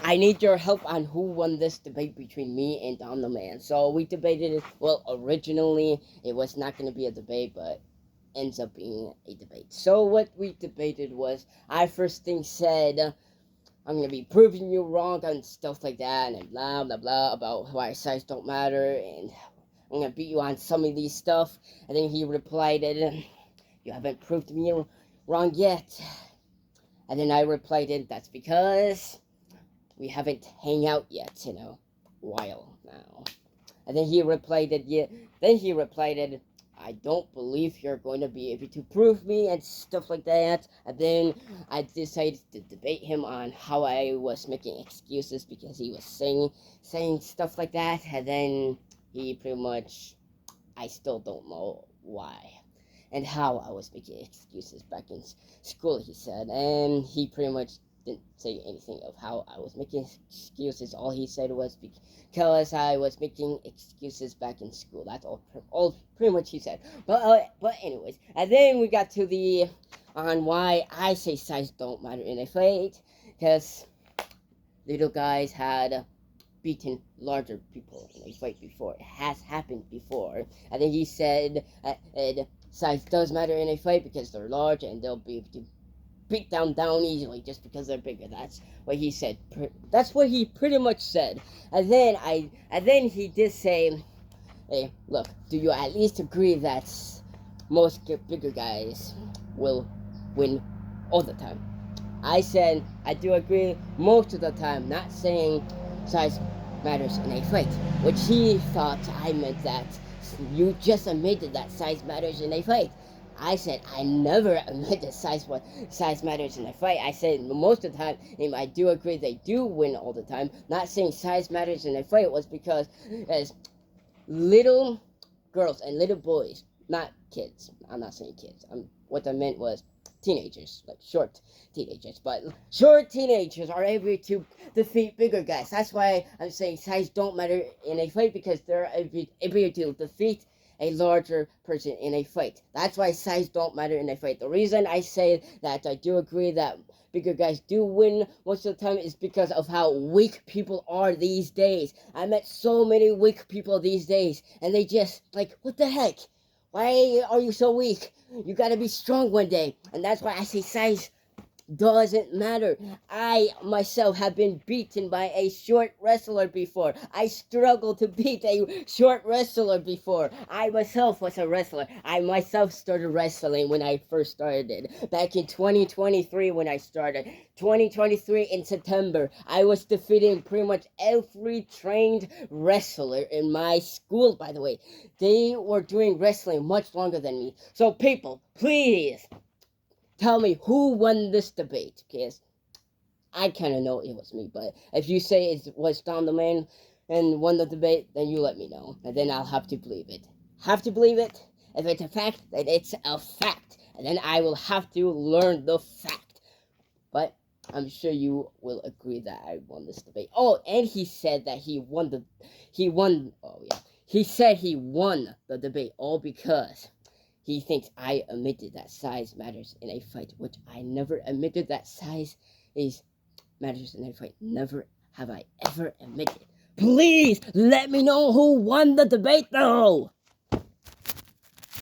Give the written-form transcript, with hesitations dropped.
I need your help on who won this debate between me and Dom the Man. So we debated it. Well, originally it was not going to be a debate, but ends up being a debate. So what we debated was, I first thing said, I'm gonna be proving you wrong and stuff like that, and blah blah blah about why size don't matter, and I'm gonna beat you on some of these stuff. And then he replied, you haven't proved me wrong yet. And then I replied, that's because we haven't hang out yet in a while now. And then he replied, yeah. Then he replied, I don't believe you're going to be able to prove me and stuff like that. And then I decided to debate him on how I was making excuses because he was saying stuff like that. And then he pretty much, I still don't know why and how I was making excuses back in school, he said. And he pretty much didn't say anything of how I was making excuses. All he said was because I was making excuses back in school. That's all pretty much he said. But anyways, and then we got to the on why I say size don't matter in a fight, because little guys had beaten larger people in a fight before. It has happened before. And then he said size does matter in a fight because they're large and they'll be able to beat down easily just because they're bigger. That's what he said. That's what he pretty much said. And then he did say, hey, look, do you at least agree that most bigger guys will win all the time? I said I do agree most of the time, not saying size matters in a fight, which he thought I meant that you just admitted that size matters in a fight. I said I never admitted size matters in a fight. I said most of the time, and I do agree they do win all the time. Not saying size matters in a fight was because as little girls and little boys, not kids. I'm not saying kids. What I meant was teenagers, like short teenagers. But short teenagers are able to defeat bigger guys. That's why I'm saying size don't matter in a fight, because they're able to defeat a larger person in a fight. That's why size don't matter in a fight. The reason I say that I do agree that bigger guys do win most of the time is because of how weak people are these days. I met so many weak people these days, and they just like, what the heck? Why are you so weak? You gotta be strong one day. And that's why I say size doesn't matter. I myself have been beaten by a short wrestler before. I struggled to beat a short wrestler before. I myself was a wrestler. I myself started wrestling when I first started. Back in 2023 when I started. 2023 in September. I was defeating pretty much every trained wrestler in my school, by the way. They were doing wrestling much longer than me. So people, please tell me who won this debate, because I kind of know it was me. But if you say it was Dom the Man and won the debate, then you let me know, and then I'll have to believe it. Have to believe it. If it's a fact, then it's a fact, and then I will have to learn the fact. But I'm sure you will agree that I won this debate. Oh, and he said that he won. Oh yeah, he said he won the debate all because he thinks I admitted that size matters in a fight, which I never admitted that size matters in a fight. Never have I ever admitted. Please let me know who won the debate, though.